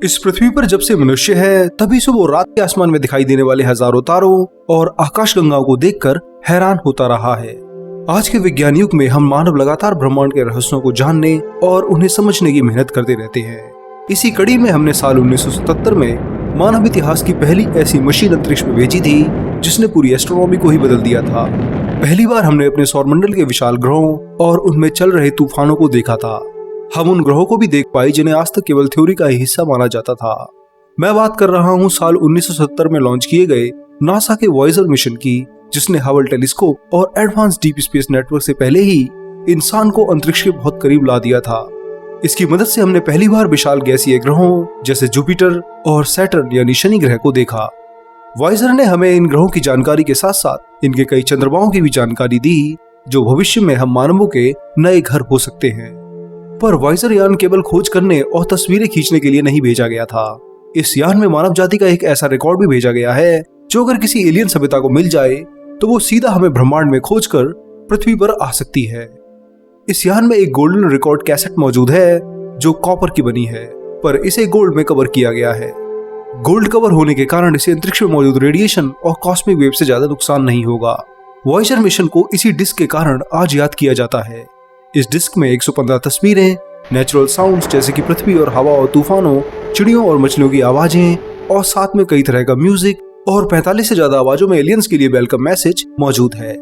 इस पृथ्वी पर जब से मनुष्य है तभी से वो रात के आसमान में दिखाई देने वाले हजारों तारों और आकाशगंगाओं को देखकर हैरान होता रहा है। आज के विज्ञान युग में हम मानव लगातार ब्रह्मांड के रहस्यों को जानने और उन्हें समझने की मेहनत करते रहते हैं। इसी कड़ी में हमने साल 1977 में मानव इतिहास की पहली ऐसी मशीन अंतरिक्ष में भेजी थी जिसने पूरी एस्ट्रोनॉमी को ही बदल दिया था। पहली बार हमने अपने सौरमंडल के विशाल ग्रहों और उनमें चल रहे तूफानों को देखा था। हम उन ग्रहों को भी देख पाए जिन्हें आज तक केवल थ्योरी का ही हिस्सा माना जाता था। मैं बात कर रहा हूँ साल 1970 में लॉन्च किए गए नासा के वॉयेजर मिशन की, जिसने हबल टेलीस्कोप और एडवांस डीप स्पेस नेटवर्क से पहले ही इंसान को अंतरिक्ष के बहुत करीब ला दिया था। इसकी मदद से हमने पहली बार विशाल गैसीय ग्रहों जैसे जुपिटर और सैटर्न यानी शनि ग्रह को देखा। वॉयेजर ने हमें इन ग्रहों की जानकारी के साथ साथ इनके कई चंद्रमाओं की भी जानकारी दी, जो भविष्य में हम मानवों के नए घर हो सकते हैं। पर वॉयेजर यान केवल खोज करने और तस्वीरें खींचने के लिए नहीं भेजा गया था। इस यान में मानव जाति का एक ऐसा रिकॉर्ड भी भेजा गया है जो अगर किसी एलियन सभ्यता को मिल जाए तो वो सीधा हमें ब्रह्मांड में खोजकर पृथ्वी पर आ सकती है। इस यान में एक गोल्डन रिकॉर्ड कैसेट मौजूद है जो कॉपर की बनी है, पर इसे गोल्ड में कवर किया गया है। गोल्ड कवर होने के कारण इसे अंतरिक्ष में मौजूद रेडिएशन और कॉस्मिक वेव से ज्यादा नुकसान नहीं होगा। वॉयेजर मिशन को इसी डिस्क के कारण आज याद किया जाता है। इस डिस्क में 115 तस्वीरें, नेचुरल साउंड्स जैसे कि पृथ्वी और हवा और तूफानों, चिड़ियों और मछलियों की आवाजें और साथ में कई तरह का म्यूजिक और 45 से ज्यादा आवाजों में एलियंस के लिए वेलकम मैसेज मौजूद है।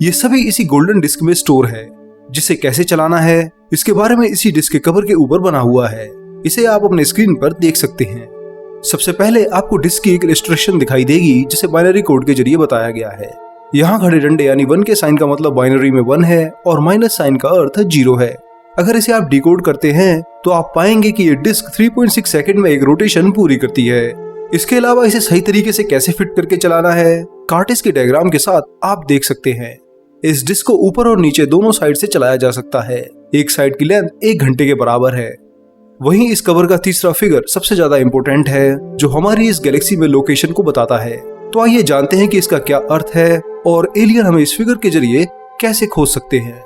ये सभी इसी गोल्डन डिस्क में स्टोर है। जिसे कैसे चलाना है इसके बारे में इसी डिस्क के कवर के ऊपर बना हुआ है। इसे आप अपने स्क्रीन पर देख सकते हैं। सबसे पहले आपको डिस्क की एक इलस्ट्रेशन दिखाई देगी जिसे बाइनरी कोड के जरिए बताया गया है। यहाँ खड़े डंडे यानी 1 के साइन का मतलब बाइनरी में 1 है और माइनस साइन का अर्थ 0 है। अगर इसे आप डिकोड करते हैं तो आप पाएंगे कि ये डिस्क 3.6 सेकंड में एक रोटेशन पूरी करती है। इसके अलावा इसे सही तरीके से कैसे फिट करके चलाना है कार्टेस के डायग्राम के साथ आप देख सकते हैं। इस डिस्क को ऊपर और नीचे दोनों साइड से चलाया जा सकता है। एक साइड की लेंथ 1 घंटे के बराबर है। वहीं इस कवर का तीसरा फिगर सबसे ज्यादा इंपॉर्टेंट है जो हमारी इस गैलेक्सी में लोकेशन को बताता है। तो आइए जानते हैं कि इसका क्या अर्थ है और एलियन हमें इस फिगर के जरिए कैसे खोज सकते हैं।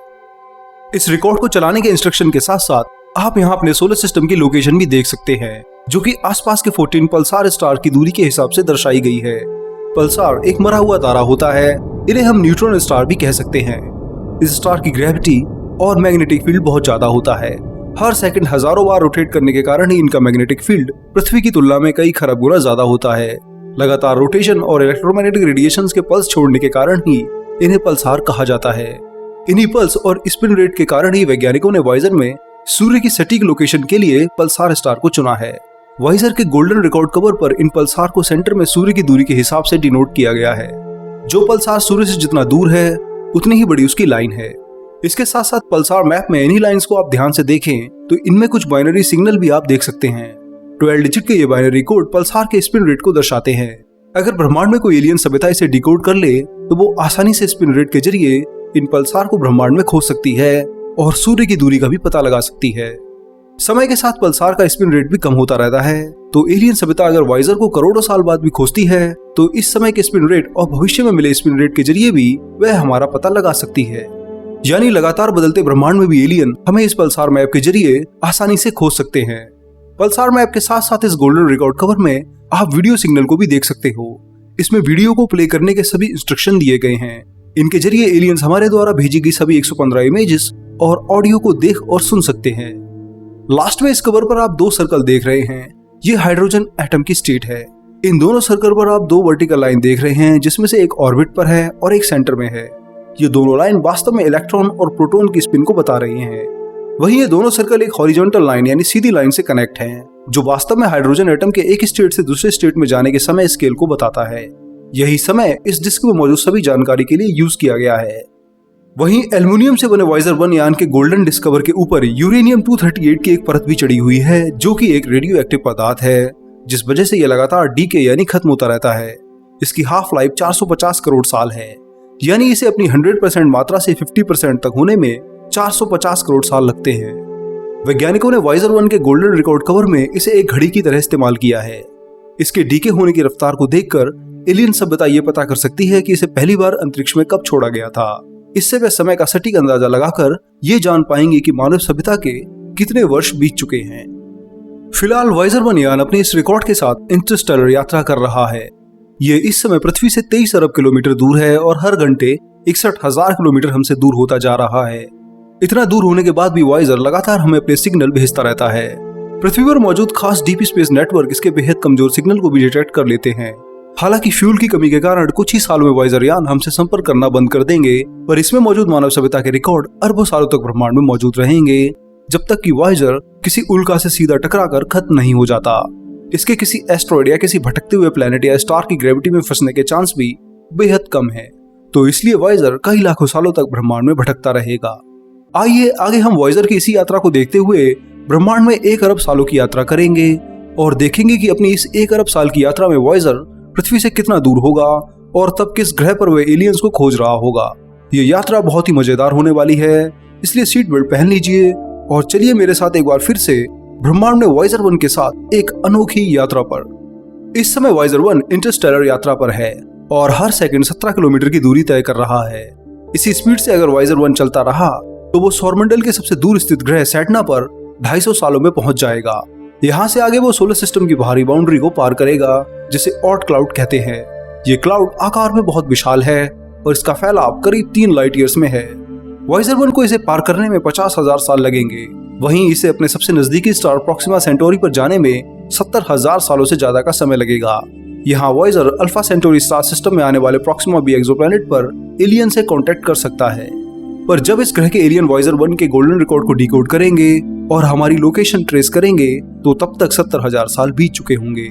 इस रिकॉर्ड को चलाने के इंस्ट्रक्शन के साथ साथ आप यहाँ अपने सोलर सिस्टम की लोकेशन भी देख सकते हैं, जो कि आसपास के 14 पल्सार स्टार की दूरी के हिसाब से दर्शाई गई है। पल्सार एक मरा हुआ तारा होता है। इन्हें हम न्यूट्रॉन स्टार भी कह सकते हैं। इस स्टार की ग्रेविटी और मैग्नेटिक फील्ड बहुत ज्यादा होता है। हर सेकंड हजारों बार रोटेट करने के कारण ही इनका मैग्नेटिक फील्ड पृथ्वी की तुलना में कई खरब गुना ज्यादा होता है। लगातार रोटेशन और इलेक्ट्रोमैग्नेटिक रेडिएशंस के पल्स छोड़ने के कारण ही इन्हें पल्सार कहा जाता है। इन्हीं पल्स और स्पिन रेट के कारण ही वैज्ञानिकों ने वॉयेजर में सूर्य की सटीक लोकेशन के लिए पल्सार स्टार को चुना है। वॉयेजर के गोल्डन रिकॉर्ड कवर पर इन पल्सार को सेंटर में सूर्य की दूरी के हिसाब से डिनोट किया गया है। जो पल्सार सूर्य से जितना दूर है उतनी ही बड़ी उसकी लाइन है। इसके साथ साथ पल्सार मैप में इन्हीं लाइंस को आप ध्यान से देखें तो इनमें कुछ बाइनरी सिग्नल भी आप देख सकते हैं। 12 डिजिट के ये बाइनरी कोड पल्सार के स्पिन रेट को दर्शाते हैं। अगर ब्रह्मांड में कोई एलियन सभ्यता इसे डिकोड कर ले तो वो आसानी से स्पिन रेट के जरिए इन पल्सार को ब्रह्मांड में खोज सकती है और सूर्य की दूरी का भी पता लगा सकती है। समय के साथ पल्सार का स्पिन रेट भी कम होता रहता है, तो एलियन सभ्यता अगर वॉयेजर को करोड़ों साल बाद भी खोजती है तो इस समय के स्पिन रेट और भविष्य में मिले स्पिन रेट के जरिए भी वह हमारा पता लगा सकती है। यानी लगातार बदलते ब्रह्मांड में भी एलियन हमें इस पल्सार मैप के जरिए आसानी से खोज सकते हैं। पल्सार मैप के साथ साथ इस गोल्डन रिकॉर्ड कवर में आप वीडियो सिग्नल को भी देख सकते हो। इसमें वीडियो को प्ले करने के सभी इंस्ट्रक्शन दिए गए हैं। इनके जरिए एलियंस हमारे द्वारा भेजी गई सभी 115 इमेजेस और ऑडियो को देख और सुन सकते हैं। लास्ट में इस कवर पर आप 2 सर्कल देख रहे हैं। ये हाइड्रोजन एटम की स्टेट है। इन दोनों सर्कल पर आप 2 वर्टिकल लाइन देख रहे हैं, जिसमें से एक ऑर्बिट पर है और एक सेंटर में है। ये दोनों लाइन वास्तव में इलेक्ट्रॉन और प्रोटॉन की स्पिन को बता रही हैं। वहीं ये दोनों सर्कल एक हॉरिजॉन्टल लाइन यानी सीधी लाइन से कनेक्ट हैं, जो वास्तव में हाइड्रोजन एटम के एक स्टेट से दूसरे स्टेट में जाने के समय स्केल को बताता है। यही समय इस डिस्क में मौजूद सभी जानकारी के लिए यूज किया गया है। वहीं एल्युमिनियम से बने वॉयेजर 1 यान के गोल्डन डिस्क कवर के ऊपर यूरेनियम 238 की एक परत भी चढ़ी हुई है, जो कि एक रेडियो एक्टिव पदार्थ है, जिस वजह से यह लगातार डीके यानी खत्म होता रहता है। इसकी हाफ लाइफ 450 करोड़ साल है, यानी इसे अपनी 100% मात्रा से 50% तक होने में 450 करोड़ साल लगते हैं। वैज्ञानिकों ने वॉयेजर 1 के गोल्डन रिकॉर्ड कवर में इसे एक घड़ी की तरह इस्तेमाल किया है। इसके डीके होने की रफ्तार को देखकर एलियन सभ्यता ये पता कर सकती है कि इसे पहली बार अंतरिक्ष में कब छोड़ा गया था। इससे वे समय का सटीक अंदाजा लगाकर ये जान पाएंगे कि मानव सभ्यता के कितने वर्ष बीत चुके हैं। फिलहाल वाइजर 1 यान अपने इस रिकॉर्ड के साथ इंटरस्टेलर यात्रा कर रहा है। ये इस समय पृथ्वी से 23 अरब किलोमीटर दूर है और हर घंटे 61,000 किलोमीटर हमसे दूर होता जा रहा है। इतना दूर होने के बाद भी वाइजर लगातार हमें अपने सिग्नल भेजता रहता है। पृथ्वी पर मौजूद खास डीप स्पेस नेटवर्क इसके बेहद कमजोर सिग्नल को भी डिटेक्ट कर लेते हैं। हालांकि फ्यूल की कमी के कारण कुछ ही सालों में वाइजर यान हमसे संपर्क करना बंद कर देंगे, पर इसमें मौजूद मानव सभ्यता के रिकॉर्ड अरबों सालों तक ब्रह्मांड में मौजूद रहेंगे, जब तक कि वाइजर किसी उल्का से सीधा टकराकर खत्म नहीं हो जाता। इसके किसी एस्ट्रॉइड या किसी भटकते हुए प्लेनेट या स्टार की ग्रेविटी में फंसने के चांस भी बेहद कम है, तो इसलिए वाइजर कई लाखों सालों तक ब्रह्मांड में भटकता रहेगा। आइए आगे हम वाइजर की इसी यात्रा को देखते हुए ब्रह्मांड में 1 अरब सालों की यात्रा करेंगे और देखेंगे कि अपनी इस 1 अरब साल की यात्रा में वाइजर पृथ्वी से कितना दूर होगा और तब किस ग्रह पर वह एलियंस को खोज रहा होगा। ये यात्रा बहुत ही मजेदार होने वाली है, इसलिए सीट बेल्ट पहन लीजिए और चलिए मेरे साथ एक बार फिर से ब्रह्मांड में वाइजर 1 के साथ एक अनोखी यात्रा पर। इस समय वाइजर 1 इंटरस्टेलर यात्रा पर है और हर सेकंड 17 किलोमीटर की दूरी तय कर रहा है। इसी स्पीड से अगर वाइजर 1 चलता रहा तो वो सौरमंडल के सबसे दूर स्थित ग्रह सैटर्न पर 250 सालों में पहुंच जाएगा। यहाँ से आगे वो सोलर सिस्टम की बाहरी बाउंड्री को पार करेगा, जिसे ऑट क्लाउड कहते हैं। ये क्लाउड आकार में बहुत विशाल है और इसका फैलाव करीब 3 लाइट ईयर्स में है। वाइजर 1 को इसे पार करने में 50,000 साल लगेंगे। वहीं इसे अपने सबसे नजदीकी स्टार प्रोक्सिमा सेंटोरी पर जाने में 70,000 सालों से ज्यादा का समय लगेगा। यहाँ वाइजर अल्फा सेंटोरी स्टार सिस्टम में आने वाले प्रोक्सिमा बी एक्सोप्लैनेट पर एलियन से कांटेक्ट कर सकता है। पर जब इस ग्रह के एलियन वाइजर 1 के गोल्डन रिकॉर्ड को डिकोड करेंगे और हमारी लोकेशन ट्रेस करेंगे तो तब तक 70,000 साल बीत चुके होंगे।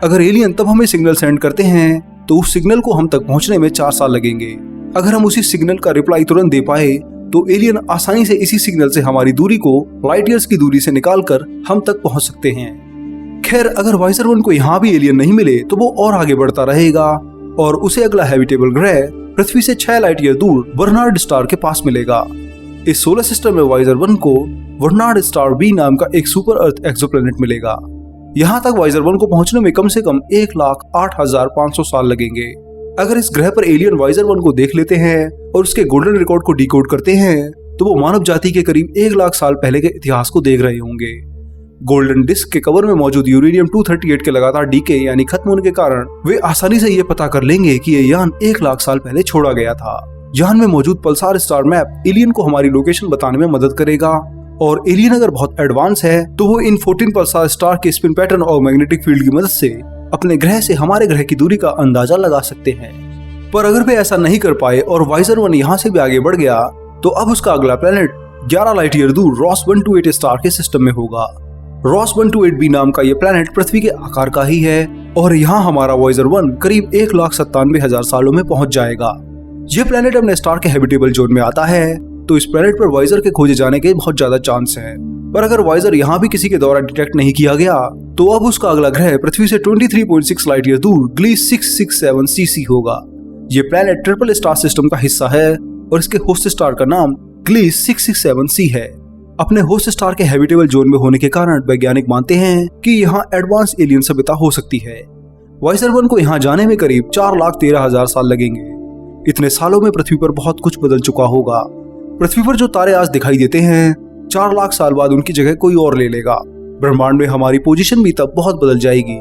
अगर एलियन तब हमें सिग्नल सेंड करते हैं तो उस सिग्नल को हम तक पहुंचने में 4 साल लगेंगे। अगर हम उसी सिग्नल का रिप्लाई तुरंत दे पाए तो एलियन आसानी से इसी सिग्नल से हमारी दूरी को लाइट ईयर्स की दूरी से निकालकर हम तक पहुंच सकते हैं। खैर, अगर वाइजर 1 को यहाँ भी एलियन नहीं मिले तो वो और आगे बढ़ता रहेगा और उसे अगला हैबिटेबल ग्रह पृथ्वी से 6 लाइट ईयर दूर बर्नार्ड स्टार के पास मिलेगा। इस सोलर सिस्टम में वाइजर 1 को बर्नार्ड स्टार बी नाम का एक सुपर अर्थ एक्सोप्लैनेट मिलेगा। यहाँ तक वाइजर 1 को पहुंचने में कम से कम 1,08,500 साल लगेंगे। अगर इस ग्रह पर एलियन वाइजर 1 को देख लेते हैं और उसके गोल्डन रिकॉर्ड को डिकोड करते हैं तो वो मानव जाति के करीब 1 लाख साल पहले के इतिहास को देख रहे होंगे। गोल्डन डिस्क के कवर में मौजूद यूरेनियम 238 के लगातार डीके यानी खत्म होने के कारण वे आसानी से ये पता कर लेंगे कि ये यान 1 लाख साल पहले छोड़ा गया था। यान में मौजूद पल्सार स्टार मैप एलियन को हमारी लोकेशन बताने में मदद करेगा और एलियन अगर बहुत एडवांस है तो वो इन 14 पल्सार स्टार के स्पिन पैटर्न और मैग्नेटिक फील्ड की मदद से अपने ग्रह से हमारे ग्रह की दूरी का अंदाजा लगा सकते हैं। पर अगर वे ऐसा नहीं कर पाए और वाइजर 1 यहाँ से भी आगे बढ़ गया तो अब उसका अगला प्लेनेट 11 लाइट ईयर दूर रॉस 128 स्टार के सिस्टम में होगा। रॉस 128b नाम का ये प्लेनेट पृथ्वी के आकार का ही है और यहाँ हमारा वाइजर 1 करीब 1,97,000 सालों में पहुंच जाएगा। ये प्लेनेट अपने स्टार के हैबिटेबल जोन में आता है, तो इस प्लेनेट पर वाइजर के खोजे जाने के बहुत ज्यादा चांस हैं। पर अगर वाइजर यहाँ भी किसी के द्वारा डिटेक्ट नहीं किया गया तो अब उसका अगला ग्रह पृथ्वी से 23.6 लाइट ईयर दूर ग्लीस 667 सीसी होगा। ये प्लेनेट ट्रिपल स्टार सिस्टम का हिस्सा है और इसके होस्ट स्टार का नाम ग्लीस 667c है। अपने होस्ट स्टार के हैबिटेबल जोन में होने के कारण वैज्ञानिक मानते हैं कि यहाँ एडवांस एलियन सभ्यता हो सकती है। वाइजर 1 को यहाँ जाने में करीब 4,13,000 साल लगेंगे। इतने सालों में पृथ्वी पर बहुत कुछ बदल चुका होगा। पृथ्वी पर जो तारे आज दिखाई देते हैं 4 लाख साल बाद उनकी जगह कोई और ले लेगा। ब्रह्मांड में हमारी पोजीशन भी तब बहुत बदल जाएगी।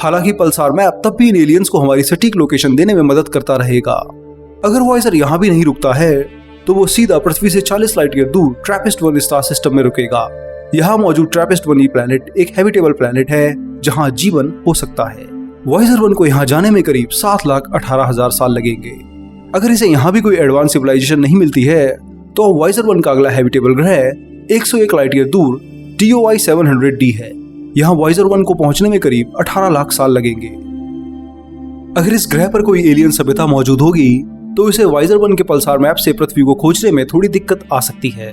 हालांकि पल्सार मैप तब भी इन एलियंस को हमारी सटीक लोकेशन देने में मदद करता रहेगा। अगर वाइजर यहाँ भी नहीं रुकता है तो वो सीधा पृथ्वी से 40 लाइट ईयर दूर ट्रैपिस्ट-1 स्टार सिस्टम में रुकेगा। यहाँ मौजूद ट्रैपिस्ट-1 प्लैनेट एक हैबिटेबल प्लैनेट है जहाँ जीवन हो सकता है। वाइजर 1 को यहाँ जाने में करीब 7,18,000 साल लगेंगे। अगर इसे यहाँ भी कोई एडवांस सिविलाइजेशन नहीं मिलती है तो वाइजर 1 का अगला हैबिटेबल ग्रह 101 लाइट ईयर दूर TOI 700d है। यहाँ वाइजर 1 को पहुंचने में करीब 18 लाख साल लगेंगे। अगर इस ग्रह पर कोई एलियन सभ्यता मौजूद होगी तो इसे वाइजर 1 के पल्सार मैप से पृथ्वी को खोजने में थोड़ी दिक्कत आ सकती है।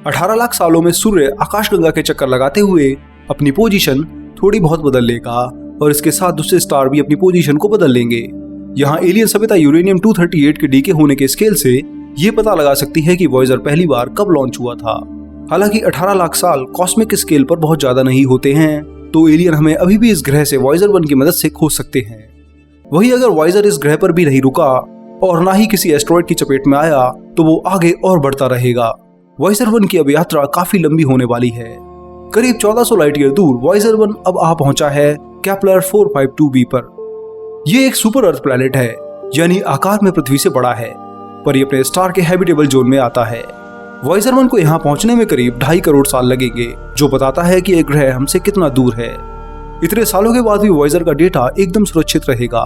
18 लाख सालों में सूर्य आकाशगंगा के चक्कर लगाते हुए अपनी पोजीशन थोड़ी बहुत बदल लेगा और इसके साथ दूसरे स्टार भी अपनी पोजीशन को बदल लेंगे। यहाँ एलियन सभ्यता यूरेनियम 238 के डीके होने के स्केल से ये पता लगा सकती है कि वाइजर पहली बार कब लॉन्च हुआ था। हालांकि 18 लाख साल कॉस्मिक स्केल पर बहुत ज्यादा नहीं होते हैं, तो एलियन हमें अभी भी इस ग्रह से वाइजर 1 की मदद से खोज सकते हैं। वही अगर वाइजर इस ग्रह पर भी नहीं रुका और ना ही किसी एस्ट्रॉइड की चपेट में आया तो वो आगे और बढ़ता रहेगा। वाइजर 1 की अब यात्रा काफी लंबी होने वाली है। करीब 1400 लाइट ईयर दूर वॉयजर 1 अब आ पहुंचा है केपलर 452b पर। यह एक सुपर अर्थ प्लैनेट है, यानी आकार में पृथ्वी से बड़ा है, पर यह अपने स्टार के हैबिटेबल जोन में आता है। वॉयजर 1 को यहाँ पहुंचने में करीब 2.5 करोड़ साल लगेंगे, जो बताता है कि एक ग्रह हमसे कितना दूर है। इतने सालों के बाद भी वॉयजर का डेटा एकदम सुरक्षित रहेगा।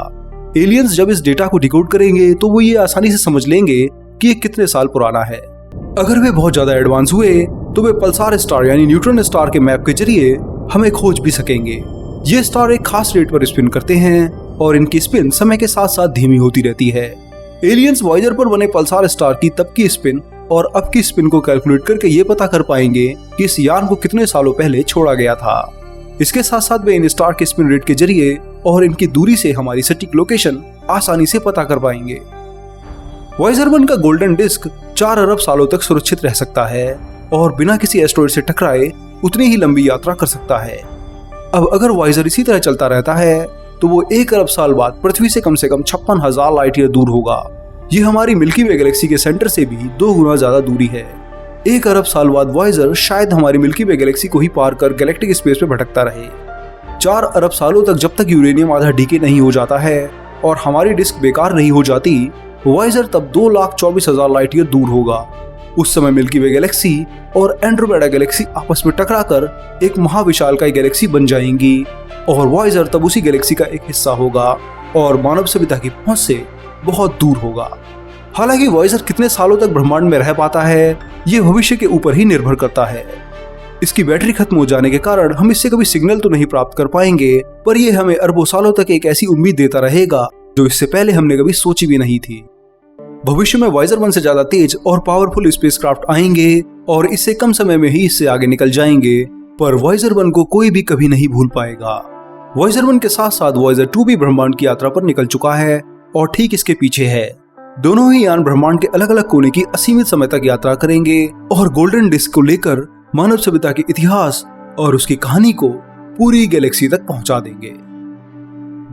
एलियंस जब इस डेटा को डिकोड करेंगे तो वो ये आसानी से समझ लेंगे कि ये कितने साल पुराना है। अगर वे बहुत ज्यादा एडवांस हुए तो वे पल्सार स्टार यानी न्यूट्रॉन स्टार के मैप के जरिए हमें खोज भी सकेंगे। ये स्टार एक खास रेट पर स्पिन करते हैं और इनकी स्पिन समय के साथ साथ धीमी होती रहती है। एलियंस वॉयजर पर बने पल्सार स्टार की तब की स्पिन और अब की स्पिन को कैलकुलेट करके ये पता कर पाएंगे कि इस यान को कितने सालों पहले छोड़ा गया था। इसके साथ साथ वे इन स्टार के स्पिन रेट के जरिए और इनकी दूरी से हमारी सटीक लोकेशन आसानी से पता कर पाएंगे। वॉयजर 1 का गोल्डन डिस्क 4 अरब सालों तक सुरक्षित रह सकता है और बिना किसी एस्टेरॉयड से टकराए उतनी ही लंबी यात्रा कर सकता है। अब अगर वॉयजर इसी तरह चलता रहता है तो वो 1 अरब साल बाद पृथ्वी से कम 56,000 लाइट ईयर दूर होगा। ये हमारी मिल्की वे गैलेक्सी के सेंटर से भी 2 गुना ज्यादा दूरी है। 1 अरब साल बाद वॉयजर शायद हमारी मिल्की वे गैलेक्सी को ही पार कर गैलेक्टिक स्पेस में भटकता रहे। 4 अरब सालों तक जब तक यूरेनियम आधा डीके नहीं हो जाता है और हमारी डिस्क बेकार नहीं हो जाती, वॉयजर तब 2,24,000 लाइट ईयर दूर होगा। उस समय मिल्की वे गैलेक्सी और एंड्रोमेडा गैलेक्सी आपस में टकराकर एक महाविशालकाय गैलेक्सी बन जाएंगी और वॉयजर तब उसी गैलेक्सी का एक हिस्सा होगा और मानव सभ्यता की पहुंच से बहुत दूर होगा। हालांकि वॉयजर कितने सालों तक ब्रह्मांड में रह पाता है, ये भविष्य के ऊपर ही निर्भर करता है। इसकी बैटरी खत्म हो जाने के कारण हम इससे कभी सिग्नल तो नहीं प्राप्त कर पाएंगे, पर यह हमें अरबों सालों तक एक ऐसी उम्मीद देता रहेगा जो इससे पहले हमने कभी सोची भी नहीं थी। भविष्य में वॉयजर 1 से ज्यादा तेज और पावरफुल स्पेसक्राफ्ट आएंगे और इससे कम समय में ही इससे आगे निकल जाएंगे, पर वॉयजर 1 को कोई भी कभी नहीं भूल पाएगा। वॉयजर 1 के साथ साथ वॉयजर 2 भी ब्रह्मांड की यात्रा पर निकल चुका है और ठीक इसके पीछे है। दोनों ही यान ब्रह्मांड के अलग अलग कोने की असीमित समय तक यात्रा करेंगे और गोल्डन डिस्क को लेकर मानव सभ्यता के इतिहास और उसकी कहानी को पूरी गैलेक्सी तक पहुंचा देंगे।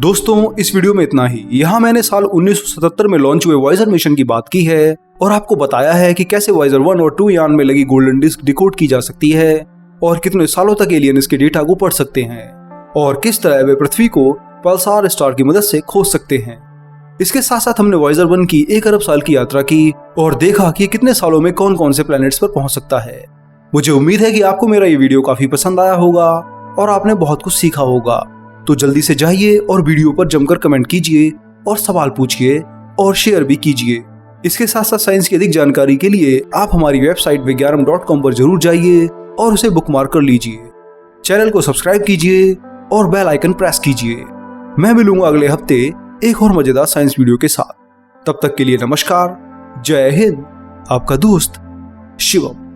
दोस्तों, इस वीडियो में इतना ही। यहाँ मैंने साल 1977 में लॉन्च हुए वॉयजर मिशन की बात की है और आपको बताया है कि कैसे वॉयजर 1 और 2 यान में लगी गोल्डन डिस्क डिकोड की जा सकती है और कितने सालों तक एलियन इसके डेटा को पढ़ सकते हैं और किस तरह वे पृथ्वी को पल्सार स्टार की मदद से खोज सकते हैं। इसके साथ साथ हमने वॉयजर 1 की 1 अरब साल की यात्रा की और देखा कि कितने सालों में कौन कौन से प्लैनेट्स पर पहुंच सकता है। मुझे उम्मीद है कि आपको मेरा ये वीडियो काफी पसंद आया होगा और आपने बहुत कुछ सीखा होगा। तो जल्दी से जाइए और वीडियो पर जमकर कमेंट कीजिए और सवाल पूछिए और शेयर भी कीजिए। इसके साथ साथ साइंस की अधिक जानकारी के लिए आप हमारी वेबसाइट विज्ञानम.com पर जरूर जाइए और उसे बुकमार्क कर लीजिए। चैनल को सब्सक्राइब कीजिए और बेल आइकन प्रेस कीजिए। मैं मिलूंगा अगले हफ्ते एक और मजेदार साइंस वीडियो के साथ। तब तक के लिए नमस्कार, जय हिंद, आपका दोस्त शिवम।